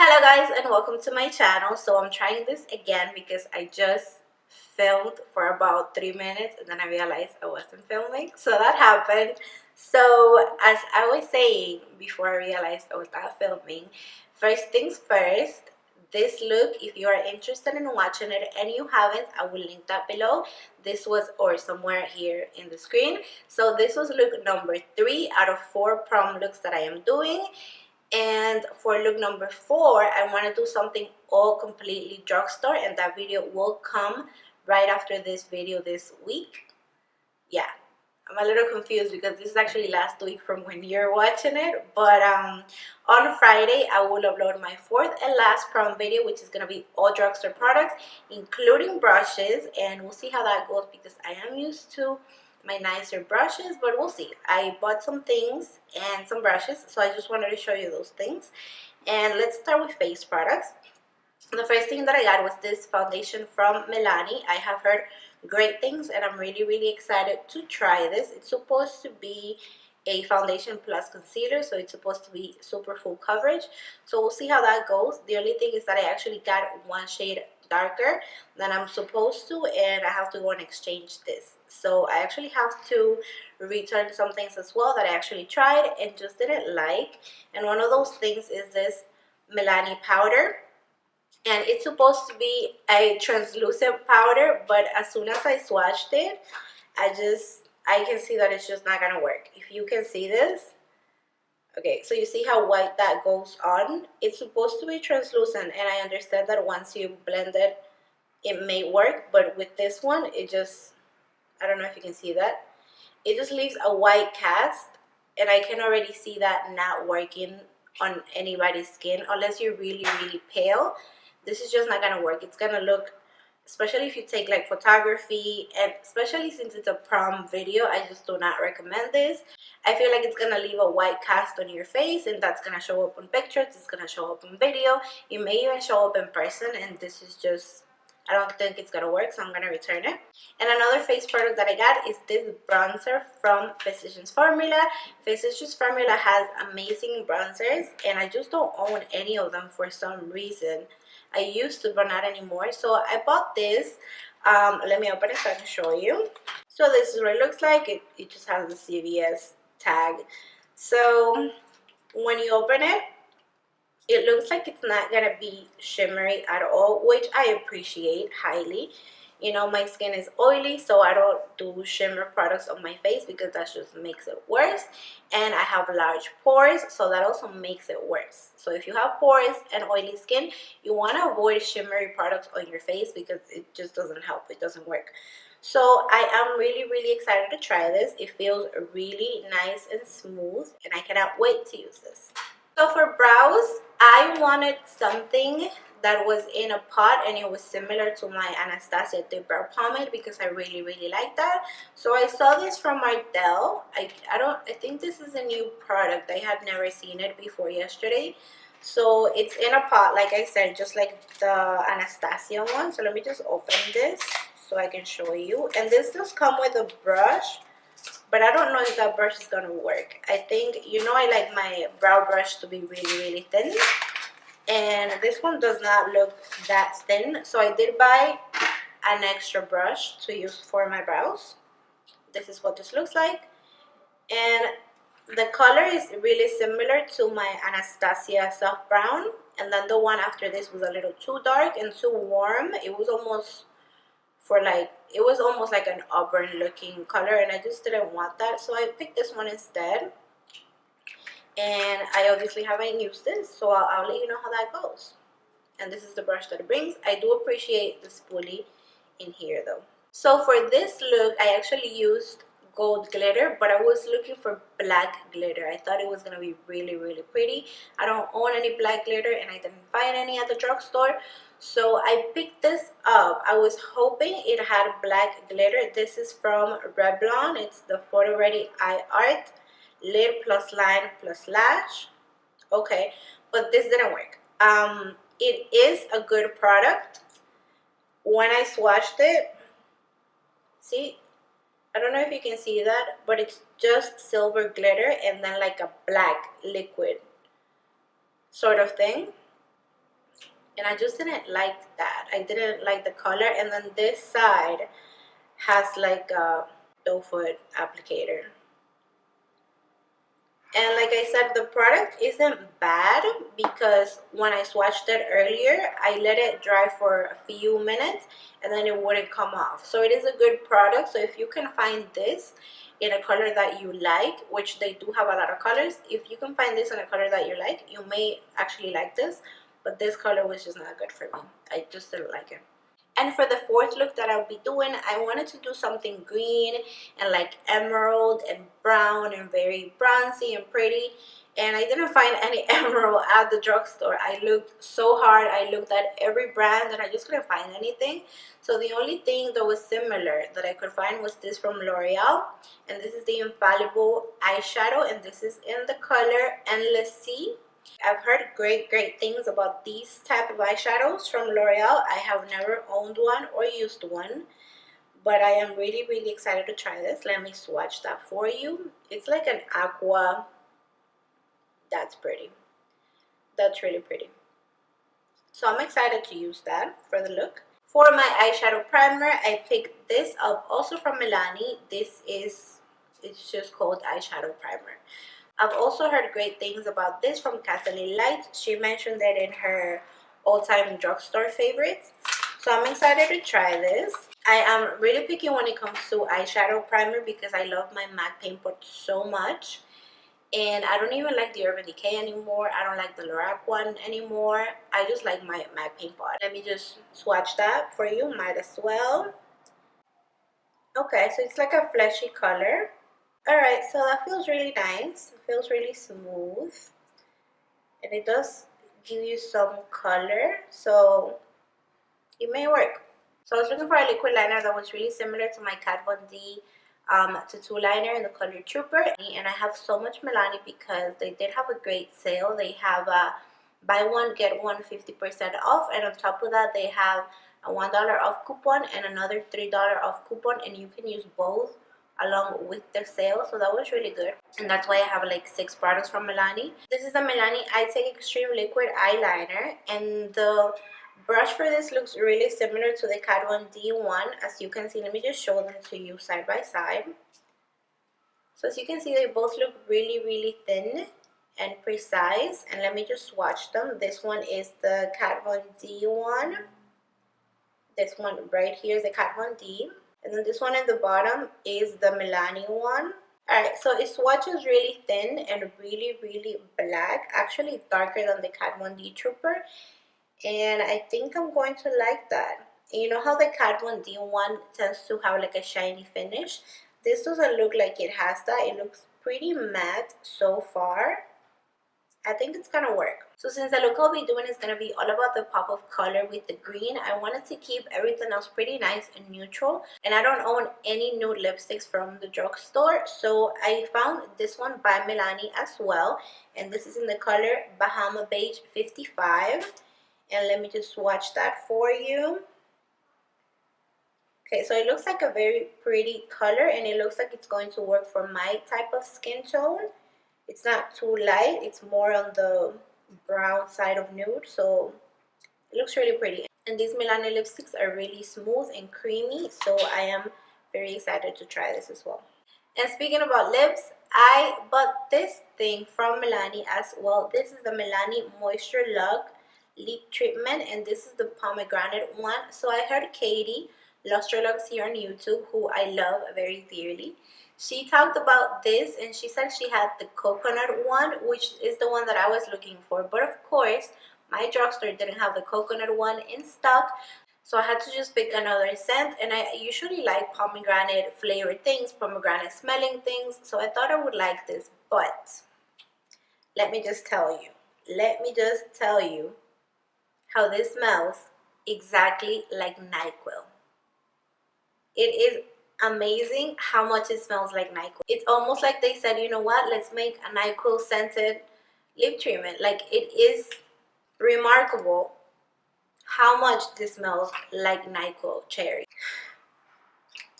Hello guys and welcome to my channel. So I'm trying this again because I just filmed for about 3 minutes and then I realized I wasn't filming, so that happened. So as I was saying before I realized I was not filming, first things first, this look, if you are interested in watching it and you haven't, I will link that below. This was, or somewhere here in the screen. So this was look number 3 out of 4 prom looks that I am doing. And for look number 4, I want to do something all completely drugstore, and that video will come right after this video this week. Yeah, I'm a little confused because this is actually last week from when you're watching it, but on Friday I will upload my 4th and last prom video, which is going to be all drugstore products including brushes, and we'll see how that goes because I am used to my nicer brushes, but we'll see. I bought some things and some brushes, so I just wanted to show you those things. And let's start with face products. The first thing that I got was this foundation from Milani. I have heard great things and I'm really excited to try this. It's supposed to be a foundation plus concealer, so it's supposed to be super full coverage, so we'll see how that goes. The only thing is that I actually got one shade darker than I'm supposed to, and I have to go and exchange this. So I actually have to return some things as well that I actually tried and just didn't like, and one of those things is this Milani powder, and it's supposed to be a translucent powder, but as soon as I swatched it, I can see that it's just not gonna work. If you can see this, okay, so you see how white that goes on? It's supposed to be translucent, and I understand that once you blend it, it may work, but with this one, it just, I don't know if you can see that. It just leaves a white cast, and I can already see that not working on anybody's skin unless you're really pale. This is just not gonna work. It's gonna look, especially if you take like photography, and especially since it's a prom video, I just do not recommend this. I feel like it's gonna leave a white cast on your face, and that's gonna show up on pictures, it's gonna show up on video, it may even show up in person, and this is just, I don't think it's gonna work, so I'm gonna return it. And another face product that I got is this bronzer from Physicians Formula. Physicians Formula has amazing bronzers, and I just don't own any of them for some reason. I used to, but not anymore. So I bought this. Let me open it so I can show you. So this is what it looks like. It just has the CVS tag. So when you open it, it looks like it's not gonna be shimmery at all, which I appreciate highly. You know, my skin is oily, so I don't do shimmer products on my face because that just makes it worse. And I have large pores, so that also makes it worse. So if you have pores and oily skin, you want to avoid shimmery products on your face because it just doesn't help. It doesn't work. So I am really excited to try this. It feels really nice and smooth, and I cannot wait to use this. So for brows, I wanted something that was in a pot and it was similar to my Anastasia Dip Brow Pomade because I really like that. So I saw this from Ardell. I think this is a new product. I had never seen it before yesterday. So it's in a pot, like I said, just like the Anastasia one. So let me just open this so I can show you. And this does come with a brush, but I don't know if that brush is gonna work. I think, you know, I like my brow brush to be really thin, and this one does not look that thin, so I did buy an extra brush to use for my brows. This is what this looks like, and the color is really similar to my Anastasia soft brown, and then the one after this was a little too dark and too warm. It was almost almost like an auburn looking color, and I just didn't want that, so I picked this one instead. And I obviously haven't used this, so I'll let you know how that goes. And this is the brush that it brings. I do appreciate the spoolie in here though. So for this look, I actually used gold glitter, but I was looking for black glitter. I thought it was gonna be really pretty. I don't own any black glitter and I didn't find any at the drugstore, so I picked this up. I was hoping it had black glitter. This is from Revlon. It's the photoready eye art lid plus line plus lash. Okay, but this didn't work. It is a good product. When I swatched it, see, I don't know if you can see that, but it's just silver glitter and then like a black liquid sort of thing. and I just didn't like that. I didn't like the color. And then this side has like a doe foot applicator. And like I said, the product isn't bad because when I swatched it earlier, I let it dry for a few minutes and then it wouldn't come off. So it is a good product. So if you can find this in a color that you like, which they do have a lot of colors, if you can find this in a color that you like, you may actually like this. But this color was just not good for me. I just didn't like it. And for the fourth look that I'll be doing, I wanted to do something green and like emerald and brown and very bronzy and pretty. And I didn't find any emerald at the drugstore. I looked so hard. I looked at every brand and I just couldn't find anything. So the only thing that was similar that I could find was this from L'Oreal. And this is the Infallible eyeshadow. And this is in the color Endless Sea. I've heard great things about these type of eyeshadows from L'Oreal. I have never owned one or used one, but I am really excited to try this. Let me swatch that for you. It's like an aqua. That's pretty. That's really pretty. So I'm excited to use that for the look. For my eyeshadow primer, I picked this up also from Milani. It's just called eyeshadow primer. I've also heard great things about this from Kathleen Light. She mentioned it in her all-time drugstore favorites. So I'm excited to try this. I am really picky when it comes to eyeshadow primer because I love my MAC paint pot so much. And I don't even like the Urban Decay anymore. I don't like the Lorac one anymore. I just like my MAC paint pot. Let me just swatch that for you. Might as well. Okay, so it's like a fleshy color. Alright, so that feels really nice. It feels really smooth. And it does give you some color. So it may work. So I was looking for a liquid liner that was really similar to my Kat Von D tattoo liner in the color Trooper. And I have so much Milani because they did have a great sale. They have a buy one get one 50% off, and on top of that they have a $1 off coupon and another $3 off coupon, and you can use both along with the sale. So that was really good, and that's why I have like 6 products from Milani. This is the Milani Eyetech Extreme Liquid Eyeliner, and the brush for this looks really similar to the Kat Von D one. As you can see, let me just show them to you side by side. So as you can see, they both look really thin and precise, and let me just swatch them. This one is the Kat Von D one. This one right here is the Kat Von D, and then this one at the bottom is the Milani one. Alright, so it swatches really thin and really black, actually darker than the Kat Von D Trooper, and I think I'm going to like that. And you know how the Kat Von D one tends to have like a shiny finish? This doesn't look like it has that. It looks pretty matte so far. I think it's gonna work. So since the look I'll be doing is gonna be all about the pop of color with the green, I wanted to keep everything else pretty nice and neutral. And I don't own any nude lipsticks from the drugstore, so I found this one by Milani as well. And this is in the color Bahama Beige 55. And let me just swatch that for you. Okay, so it looks like a very pretty color, and it looks like it's going to work for my type of skin tone. It's not too light, it's more on the brown side of nude, so it looks really pretty. And these Milani lipsticks are really smooth and creamy, so I am very excited to try this as well. And speaking about lips, I bought this thing from Milani as well. This is the Milani Moisture Lug Lip Treatment, and this is the pomegranate one. So I heard Katie Lustrolux here on YouTube, who I love very dearly. She talked about this and she said she had the coconut one, which is the one that I was looking for. But of course, my drugstore didn't have the coconut one in stock, so I had to just pick another scent. And I usually like pomegranate flavored things, pomegranate smelling things, so I thought I would like this. But let me just tell you how this smells exactly like NyQuil. It is amazing how much it smells like NyQuil. It's almost like they said, you know what, let's make a NyQuil scented lip treatment. Like, it is remarkable how much this smells like NyQuil cherry.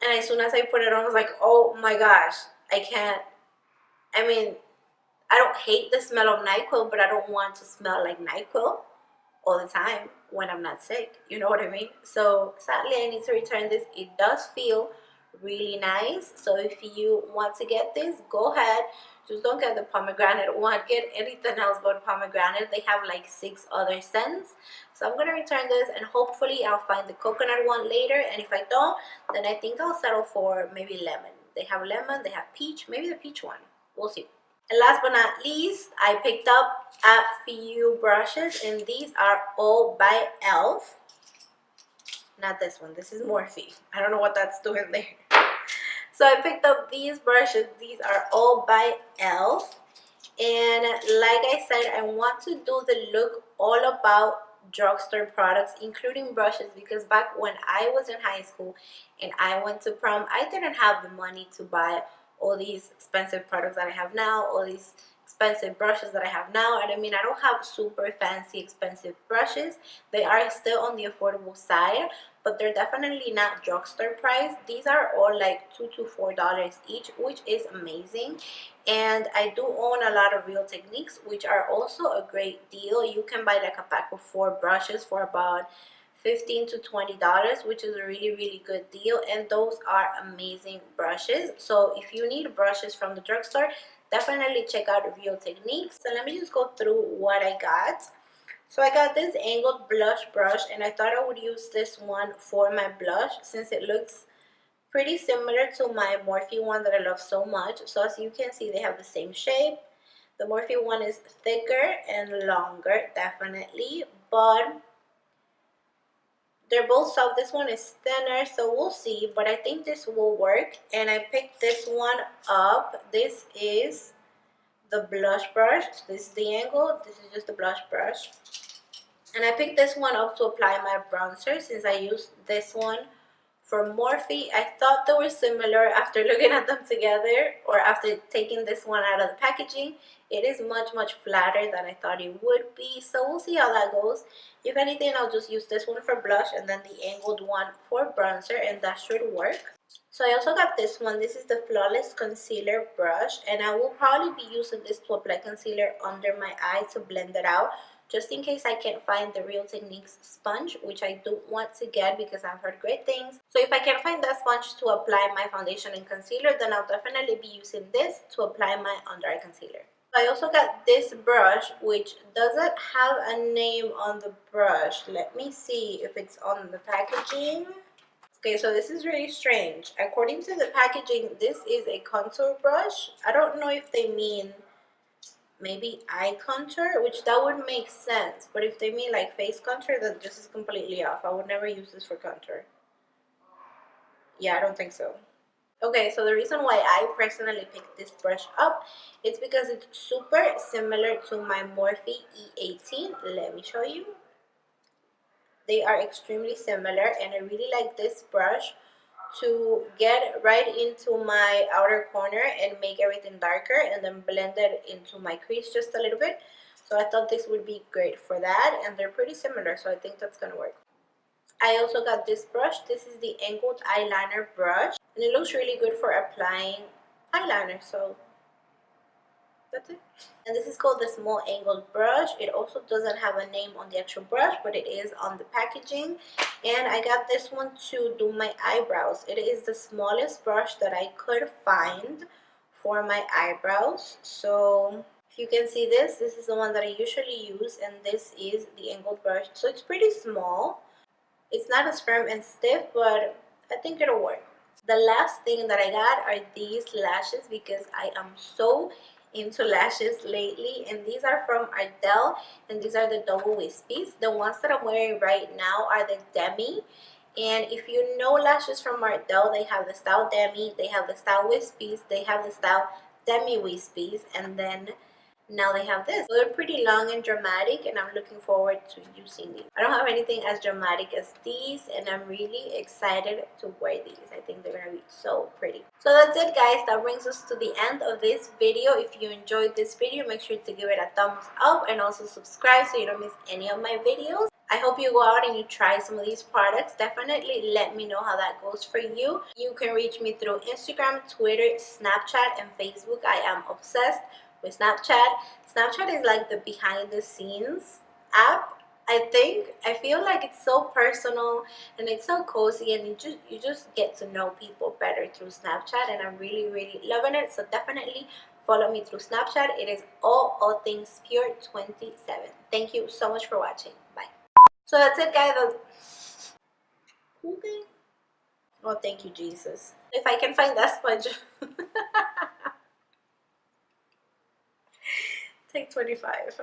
And as soon as I put it on, I was like, oh my gosh, I can't. I mean, I don't hate the smell of NyQuil, but I don't want to smell like NyQuil. all the time when I'm not sick, you know what I mean? So sadly I need to return this. It does feel really nice, so if you want to get this, go ahead. Just don't get the pomegranate one, get anything else but pomegranate. They have like 6 other scents. So I'm gonna return this, and hopefully I'll find the coconut one later, and if I don't, then I think I'll settle for maybe lemon. They have lemon, they have peach, maybe the peach one, we'll see. And last but not least, I picked up a few brushes, and these are all by e.l.f. Not this one, this is Morphe. I don't know what that's doing there. So I picked up these brushes. These are all by e.l.f. And like I said, I want to do the look all about drugstore products, including brushes, because back when I was in high school and I went to prom, I didn't have the money to buy all these expensive products that I have now, all these expensive brushes that I have now. And I mean, I don't have super fancy expensive brushes. They are still on the affordable side, but they're definitely not drugstore price. These are all like $2 to $4 each, which is amazing. And I do own a lot of Real Techniques, which are also a great deal. You can buy like a pack of 4 brushes for about $15 to $20, which is a really good deal, and those are amazing brushes. So if you need brushes from the drugstore, definitely check out Real Techniques. So let me just go through what I got. So I got this angled blush brush, and I thought I would use this one for my blush since it looks pretty similar to my Morphe one that I love so much. So as you can see, they have the same shape. The Morphe one is thicker and longer, definitely, but they're both soft. This one is thinner, so we'll see, but I think this will work. And I picked this one up. This is the blush brush. This is the angle. This is just the blush brush. And I picked this one up to apply my bronzer since I used this one for Morphe. I thought they were similar after looking at them together, or after taking this one out of the packaging. It is much flatter than I thought it would be, so we'll see how that goes. If anything, I'll just use this one for blush and then the angled one for bronzer, and that should work. So I also got this one. This is the Flawless Concealer brush, and I will probably be using this to apply concealer under my eye to blend it out, just in case I can't find the Real Techniques sponge, which I do want to get because I've heard great things. So if I can find that sponge to apply my foundation and concealer, then I'll definitely be using this to apply my under eye concealer. I also got this brush, which doesn't have a name on the brush. Let me see if it's on the packaging. Okay, so this is really strange. According to the packaging, this is a contour brush. I don't know if they mean maybe eye contour, which that would make sense, but if they mean like face contour, then this is completely off. I would never use this for contour. Yeah, I don't think so. Okay, so the reason why I personally picked this brush up is because it's super similar to my Morphe E18. Let me show you. They are extremely similar, and I really like this brush to get right into my outer corner and make everything darker, and then blend it into my crease just a little bit. So I thought this would be great for that, and they're pretty similar, so I think that's gonna work. I also got this brush. This is the angled eyeliner brush, and it looks really good for applying eyeliner, so that's it. And this is called the small angled brush. It also doesn't have a name on the actual brush, but it is on the packaging. And I got this one to do my eyebrows. It is the smallest brush that I could find for my eyebrows. So if you can see this, this is the one that I usually use, and this is the angled brush. So it's pretty small. It's not as firm and stiff, but I think it'll work. The last thing that I got are these lashes, because I am so into lashes lately, and these are from Ardell, and these are the double wispies. The ones that I'm wearing right now are the demi, and if you know lashes from Ardell, they have the style demi, they have the style wispies, they have the style demi wispies, and then now they have this. So they're pretty long and dramatic, and I'm looking forward to using these. I don't have anything as dramatic as these, and I'm really excited to wear these. I think they're gonna be so pretty. So that's it, guys. That brings us to the end of this video. If you enjoyed this video, make sure to give it a thumbs up and also subscribe so you don't miss any of my videos. I hope you go out and you try some of these products. Definitely let me know how that goes for you. You can reach me through Instagram, Twitter, Snapchat, and Facebook. I am obsessed with Snapchat. Snapchat is like the behind the scenes app. I feel like it's so personal and it's so cozy, and you just get to know people better through Snapchat, and I'm really loving it. So definitely follow me through Snapchat. It is AllThingsPure27. Thank you so much for watching. Bye. So that's it, guys. Okay. Oh, thank you, Jesus. If I can find that sponge. Take 25.